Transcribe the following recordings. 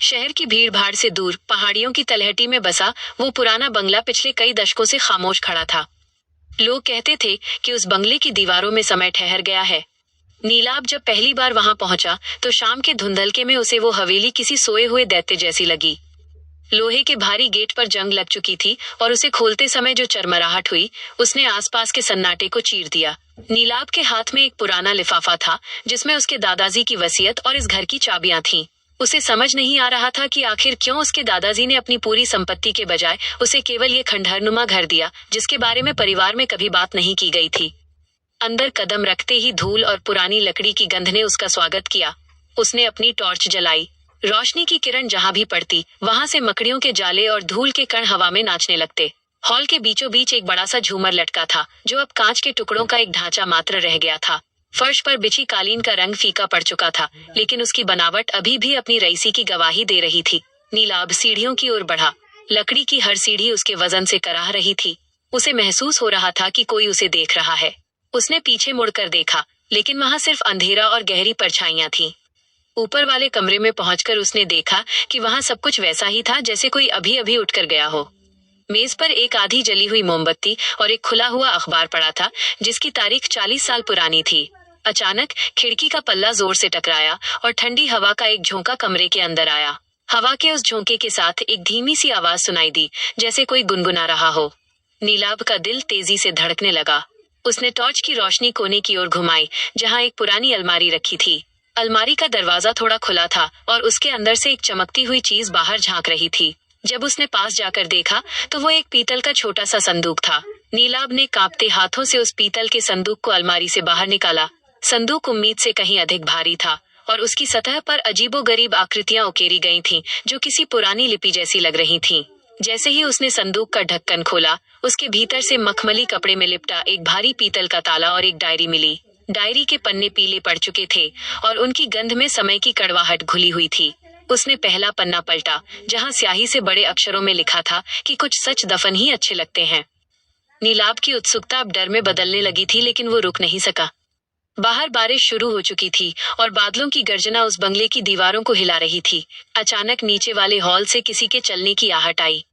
शहर की भीड़ भाड़ से दूर पहाड़ियों की तलहटी में बसा वो पुराना बंगला पिछले कई दशकों से खामोश खड़ा था। लोग कहते थे कि उस बंगले की दीवारों में समय ठहर गया है। नीलाब जब पहली बार वहां पहुंचा तो शाम के धुंधलके में उसे वो हवेली किसी सोए हुए दैत्य जैसी लगी। लोहे के भारी गेट पर जंग लग चुकी थी और उसे खोलते समय जो चरमराहट हुई उसने आसपास के सन्नाटे को चीर दिया। नीलाब के हाथ में एक पुराना लिफाफा था जिसमें उसके दादाजी की वसीयत और इस घर की चाबियां थीं। उसे समझ नहीं आ रहा था कि आखिर क्यों उसके दादाजी ने अपनी पूरी संपत्ति के बजाय उसे केवल ये खंडहरनुमा घर दिया जिसके बारे में परिवार में कभी बात नहीं की गई थी। अंदर कदम रखते ही धूल और पुरानी लकड़ी की गंध ने उसका स्वागत किया। उसने अपनी टॉर्च जलाई। रोशनी की किरण जहां भी पड़ती वहां से मकड़ियों के जाले और धूल के कण हवा में नाचने लगते। हॉल के बीचों बीच एक बड़ा सा झूमर लटका था जो अब कांच के टुकड़ों का एक ढांचा मात्र रह गया था। फर्श पर बिछी कालीन का रंग फीका पड़ चुका था लेकिन उसकी बनावट अभी भी अपनी रईसी की गवाही दे रही थी। नीलाब सीढ़ियों की ओर बढ़ा। लकड़ी की हर सीढ़ी उसके वजन से कराह रही थी। उसे महसूस हो रहा था कि कोई उसे देख रहा है। उसने पीछे मुड़कर देखा लेकिन वहां सिर्फ अंधेरा और गहरी परछाइयां थीं। ऊपर वाले कमरे में पहुंचकर उसने देखा कि वहां सब कुछ वैसा ही था जैसे कोई अभी अभी उठकर गया हो। मेज पर एक आधी जली हुई मोमबत्ती और एक खुला हुआ अखबार पड़ा था जिसकी तारीख 40 साल पुरानी थी। अचानक खिड़की का पल्ला जोर से टकराया और ठंडी हवा का एक झोंका कमरे के अंदर आया। हवा के उस झोंके के साथ एक धीमी सी आवाज सुनाई दी जैसे कोई गुनगुना रहा हो। नीलाब का दिल तेजी से धड़कने लगा। उसने टॉर्च की रोशनी कोने की ओर घुमाई जहां एक पुरानी अलमारी रखी थी। अलमारी का दरवाजा थोड़ा खुला था और उसके अंदर से एक चमकती हुई चीज बाहर झांक रही थी। जब उसने पास जाकर देखा तो वो एक पीतल का छोटा सा संदूक था। नीलाब ने कांपते हाथों से उस पीतल के संदूक को अलमारी से बाहर निकाला। संदूक उम्मीद से कहीं अधिक भारी था और उसकी सतह पर अजीबोगरीब आकृतियां उकेरी गई थीं जो किसी पुरानी लिपि जैसी लग रही थीं। जैसे ही उसने संदूक का ढक्कन खोला उसके भीतर से मखमली कपड़े में लिपटा एक भारी पीतल का ताला और एक डायरी मिली। डायरी के पन्ने पीले पड़ चुके थे और उनकी गंध में समय की कड़वाहट घुली हुई थी। उसने पहला पन्ना पलटा जहां स्याही से बड़े अक्षरों में लिखा था कि कुछ सच दफन ही अच्छे लगते हैं। नीलाब की उत्सुकता अब डर में बदलने लगी थी लेकिन वो रुक नहीं सका। बाहर बारिश शुरू हो चुकी थी और बादलों की गर्जना उस बंगले की दीवारों को हिला रही थी। अचानक नीचे वाले हॉल से किसी के चलने की आहट आई।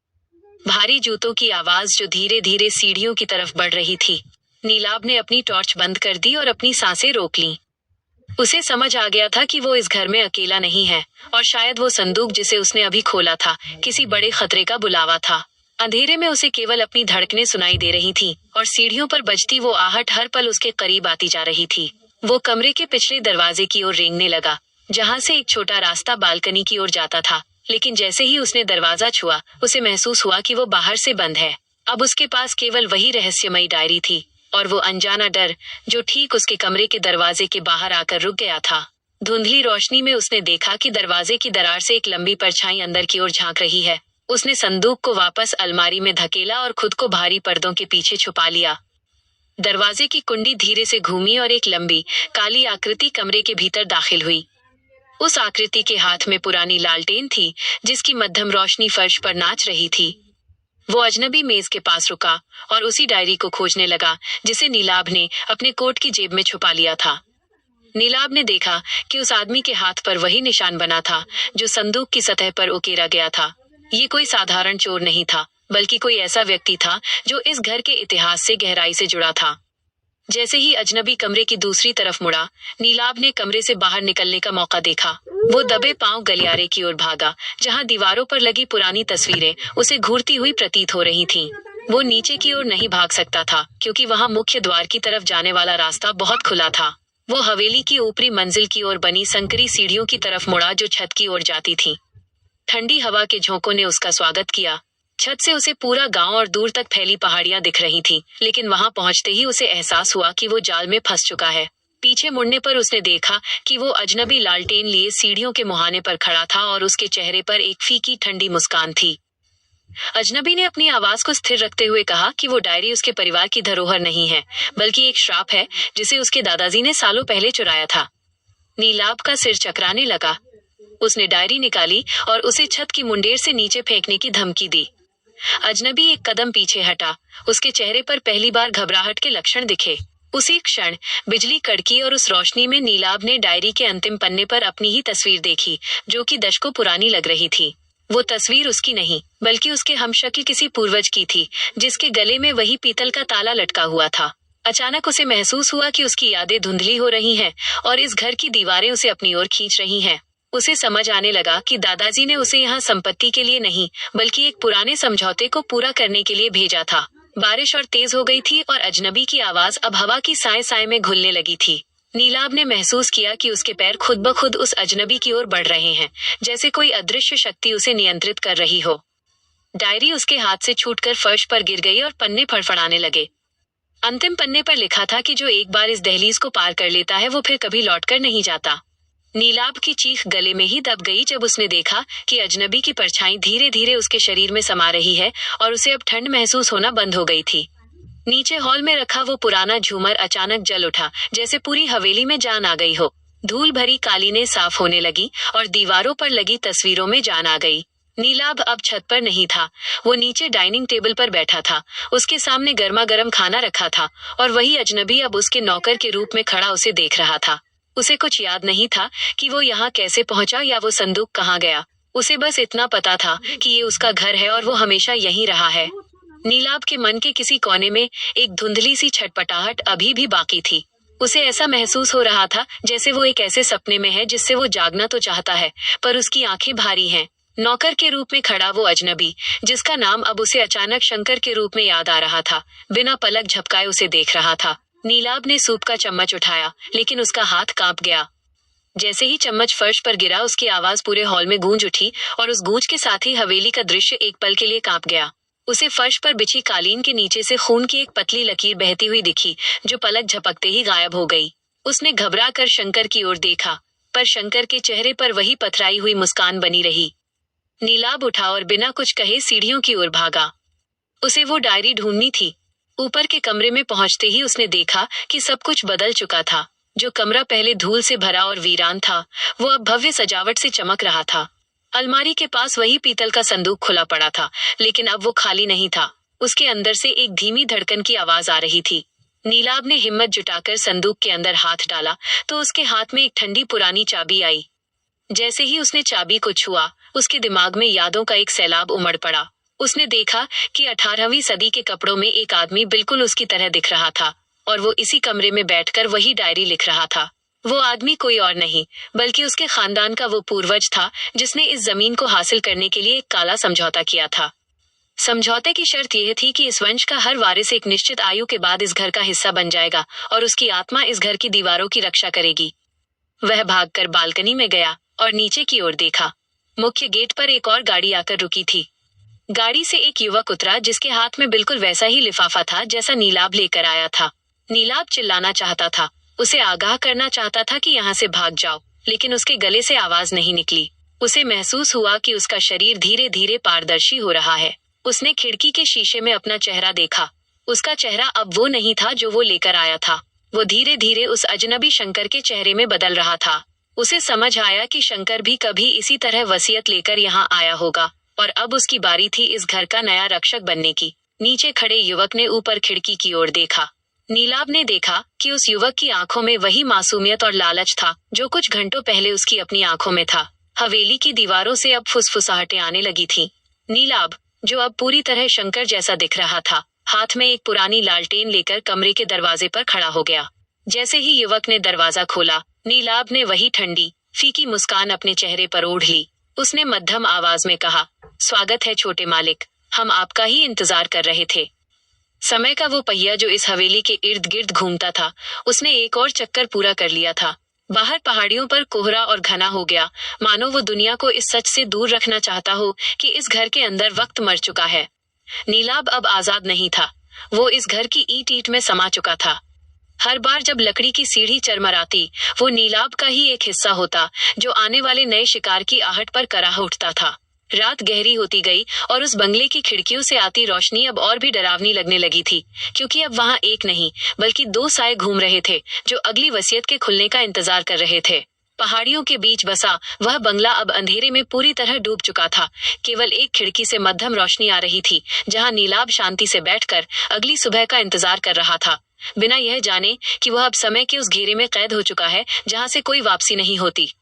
भारी जूतों की आवाज जो धीरे धीरे सीढ़ियों की तरफ बढ़ रही थी। नीलाब ने अपनी टॉर्च बंद कर दी और अपनी सांसें रोक लीं। उसे समझ आ गया था कि वो इस घर में अकेला नहीं है और शायद वो संदूक जिसे उसने अभी खोला था किसी बड़े खतरे का बुलावा था। अंधेरे में उसे केवल अपनी धड़कनें सुनाई दे रही थीं और सीढ़ियों पर बजती वो आहट हर पल उसके करीब आती जा रही थी। वो कमरे के पिछले दरवाजे की ओर रेंगने लगा जहां से एक छोटा रास्ता बालकनी की ओर जाता था। लेकिन जैसे ही उसने दरवाजा छुआ उसे महसूस हुआ कि वो बाहर से बंद है। अब उसके पास केवल वही रहस्यमयी डायरी थी और वो अनजाना डर जो ठीक उसके कमरे के दरवाजे के बाहर आकर रुक गया था। धुंधली रोशनी में उसने देखा कि दरवाजे की दरार से एक लंबी परछाई अंदर की ओर झांक रही है। उसने संदूक को वापस अलमारी में धकेला और खुद को भारी पर्दों के पीछे छुपा लिया। दरवाजे की कुंडी धीरे से घूमी और एक लंबी काली आकृति कमरे के भीतर दाखिल हुई। उस आकृति के हाथ में पुरानी लालटेन थी जिसकी मध्यम रोशनी फर्श पर नाच रही थी। वो अजनबी मेज के पास रुका और उसी डायरी को खोजने लगा जिसे नीलाब ने अपने कोट की जेब में छुपा लिया था। नीलाब ने देखा कि उस आदमी के हाथ पर वही निशान बना था जो संदूक की सतह पर उकेरा गया था। ये कोई साधारण चोर नहीं था बल्कि कोई ऐसा व्यक्ति था जो इस घर के इतिहास से गहराई से जुड़ा था। जैसे ही अजनबी कमरे की दूसरी तरफ मुड़ा नीलाब ने कमरे से बाहर निकलने का मौका देखा। वो दबे पांव गलियारे की ओर भागा जहां दीवारों पर लगी पुरानी तस्वीरें उसे घूरती हुई प्रतीत हो रही थीं। वो नीचे की ओर नहीं भाग सकता था क्योंकि वहां मुख्य द्वार की तरफ जाने वाला रास्ता बहुत खुला था। वो हवेली की ऊपरी मंजिल की ओर बनी संकरी सीढ़ियों की तरफ मुड़ा जो छत की ओर जाती थी। ठंडी हवा के झोंकों ने उसका स्वागत किया। छत से उसे पूरा गांव और दूर तक फैली पहाड़ियां दिख रही थीं, लेकिन वहां पहुंचते ही उसे एहसास हुआ कि वो जाल में फंस चुका है। पीछे मुड़ने पर उसने देखा कि वो अजनबी लालटेन लिए सीढ़ियों के मुहाने पर खड़ा था और उसके चेहरे पर एक फीकी ठंडी मुस्कान थी। अजनबी ने अपनी आवाज को स्थिर रखते हुए कहा कि वो डायरी उसके परिवार की धरोहर नहीं है बल्कि एक श्राप है जिसे उसके दादाजी ने सालों पहले चुराया था। नीलाब का सिर चकराने लगा। उसने डायरी निकाली और उसे छत की मुंडेर से नीचे फेंकने की धमकी दी। अजनबी एक कदम पीछे हटा। उसके चेहरे पर पहली बार घबराहट के लक्षण दिखे। उसी क्षण बिजली कड़की और उस रोशनी में नीलाभ ने डायरी के अंतिम पन्ने पर अपनी ही तस्वीर देखी, जो कि दशकों पुरानी लग रही थी। वो तस्वीर उसकी नहीं, बल्कि उसके हमशक्ल किसी पूर्वज की थी, जिसके गले में वही पीतल का ताला लटका हुआ था। अचानक उसे महसूस हुआ कि उसकी यादें धुंधली हो रही हैं और इस घर की दीवारें उसे अपनी ओर खींच रही हैं। उसे समझ आने लगा कि दादाजी ने उसे यहाँ संपत्ति के लिए नहीं, बल्कि एक पुराने समझौते को पूरा करने के लिए भेजा था। बारिश और तेज हो गई थी और अजनबी की आवाज अब हवा की साए साए में घुलने लगी थी। नीलाभ ने महसूस किया कि उसके पैर खुद ब खुद उस अजनबी की ओर बढ़ रहे हैं, जैसे कोई अदृश्य शक्ति उसे नियंत्रित कर रही हो। डायरी उसके हाथ से छूटकर फर्श पर गिर गई और पन्ने फड़फड़ाने लगे। अंतिम पन्ने पर लिखा था कि जो एक बार इस दहलीज को पार कर लेता है वो फिर कभी लौटकर नहीं जाता। नीलाभ की चीख गले में ही दब गई जब उसने देखा कि अजनबी की परछाई धीरे धीरे उसके शरीर में समा रही है और उसे अब ठंड महसूस होना बंद हो गई थी। नीचे हॉल में रखा वो पुराना झूमर अचानक जल उठा, जैसे पूरी हवेली में जान आ गई हो। धूल भरी कालीनें साफ होने लगी और दीवारों पर लगी तस्वीरों में जान आ गई। नीलाभ अब छत पर नहीं था, वो नीचे डाइनिंग टेबल पर बैठा था। उसके सामने गर्मा गर्म खाना रखा था और वही अजनबी अब उसके नौकर के रूप में खड़ा उसे देख रहा था। उसे कुछ याद नहीं था कि वो यहाँ कैसे पहुंचा या वो संदूक कहाँ गया। उसे बस इतना पता था कि ये उसका घर है और वो हमेशा यहीं रहा है। नीलाभ के मन के किसी कोने में एक धुंधली सी छटपटाहट अभी भी बाकी थी। उसे ऐसा महसूस हो रहा था जैसे वो एक ऐसे सपने में है जिससे वो जागना तो चाहता है, पर उसकी आंखें भारी हैं। नौकर के रूप में खड़ा वो अजनबी, जिसका नाम अब उसे अचानक शंकर के रूप में याद आ रहा था, बिना पलक झपकाए उसे देख रहा था। नीलाभ ने सूप का चम्मच उठाया, लेकिन उसका हाथ कांप गया। जैसे ही चम्मच फर्श पर गिरा, उसकी आवाज पूरे हॉल में गूंज उठी और उस गूंज के साथ ही हवेली का दृश्य एक पल के लिए कांप गया। उसे फर्श पर बिछी कालीन के नीचे से खून की एक पतली लकीर बहती हुई दिखी, जो पलक झपकते ही गायब हो गई। उसने घबरा कर शंकर की ओर देखा, पर शंकर के चेहरे पर वही पथराई हुई मुस्कान बनी रही। नीलाभ उठा और बिना कुछ कहे सीढ़ियों की ओर भागा। उसे वो डायरी ढूंढनी थी। ऊपर के कमरे में पहुंचते ही उसने देखा कि सब कुछ बदल चुका था। जो कमरा पहले धूल से भरा और वीरान था, वो अब भव्य सजावट से चमक रहा था। अलमारी के पास वही पीतल का संदूक खुला पड़ा था, लेकिन अब वो खाली नहीं था। उसके अंदर से एक धीमी धड़कन की आवाज आ रही थी। नीलाभ ने हिम्मत जुटाकर संदूक के अंदर हाथ डाला तो उसके हाथ में एक ठंडी पुरानी चाबी आई। जैसे ही उसने चाबी को छुआ, उसके दिमाग में यादों का एक सैलाब उमड़ पड़ा। उसने देखा कि 18वीं सदी के कपड़ों में एक आदमी बिल्कुल उसकी तरह दिख रहा था और वो इसी कमरे में बैठकर वही डायरी लिख रहा था। वो आदमी कोई और नहीं, बल्कि उसके खानदान का वो पूर्वज था जिसने इस जमीन को हासिल करने के लिए एक काला समझौता किया था। समझौते की शर्त यह थी कि इस वंश का हर वारिस एक निश्चित आयु के बाद इस घर का हिस्सा बन जाएगा और उसकी आत्मा इस घर की दीवारों की रक्षा करेगी। वह भागकर बालकनी में गया और नीचे की ओर देखा। मुख्य गेट पर एक और गाड़ी आकर रुकी थी। गाड़ी से एक युवक उतरा, जिसके हाथ में बिल्कुल वैसा ही लिफाफा था जैसा नीलाभ लेकर आया था। नीलाभ चिल्लाना चाहता था, उसे आगाह करना चाहता था कि यहाँ से भाग जाओ, लेकिन उसके गले से आवाज नहीं निकली। उसे महसूस हुआ कि उसका शरीर धीरे धीरे पारदर्शी हो रहा है। उसने खिड़की के शीशे में अपना चेहरा देखा। उसका चेहरा अब वो नहीं था जो वो लेकर आया था। वो धीरे धीरे उस अजनबी शंकर के चेहरे में बदल रहा था। उसे समझ आया कि शंकर भी कभी इसी तरह वसीयत लेकर यहाँ आया होगा और अब उसकी बारी थी इस घर का नया रक्षक बनने की। नीचे खड़े युवक ने ऊपर खिड़की की ओर देखा। नीलाभ ने देखा कि उस युवक की आंखों में वही मासूमियत और लालच था जो कुछ घंटों पहले उसकी अपनी आंखों में था। हवेली की दीवारों से अब फुसफुसाहटें आने लगी थी। नीलाभ, जो अब पूरी तरह शंकर जैसा दिख रहा था, हाथ में एक पुरानी लालटेन लेकर कमरे के दरवाजे पर खड़ा हो गया। जैसे ही युवक ने दरवाजा खोला, नीलाभ ने वही ठंडी, फीकी मुस्कान अपने चेहरे पर ओढ़ ली। उसने मध्यम आवाज में कहा, स्वागत है छोटे मालिक, हम आपका ही इंतजार कर रहे थे। समय का वो पहिया जो इस हवेली के इर्द गिर्द घूमता था, उसने एक और चक्कर पूरा कर लिया था। बाहर पहाड़ियों पर कोहरा और घना हो गया, मानो वो दुनिया को इस सच से दूर रखना चाहता हो कि इस घर के अंदर वक्त मर चुका है। नीलाभ अब आजाद नहीं था, वो इस घर की ईंट ईंट में समा चुका था। हर बार जब लकड़ी की सीढ़ी चरमराती, वो नीलाभ का ही एक हिस्सा होता जो आने वाले नए शिकार की आहट पर कराह उठता था। रात गहरी होती गई और उस बंगले की खिड़कियों से आती रोशनी अब और भी डरावनी लगने लगी थी, क्योंकि अब वहां एक नहीं बल्कि दो साए घूम रहे थे जो अगली वसीयत के खुलने का इंतजार कर रहे थे। पहाड़ियों के बीच बसा वह बंगला अब अंधेरे में पूरी तरह डूब चुका था। केवल एक खिड़की से मध्यम रोशनी आ रही थी, जहां नीलाभ शांति से बैठकर अगली सुबह का इंतजार कर रहा था। बिना यह जाने कि वह अब समय के उस घेरे में कैद हो चुका है जहां से कोई वापसी नहीं होती।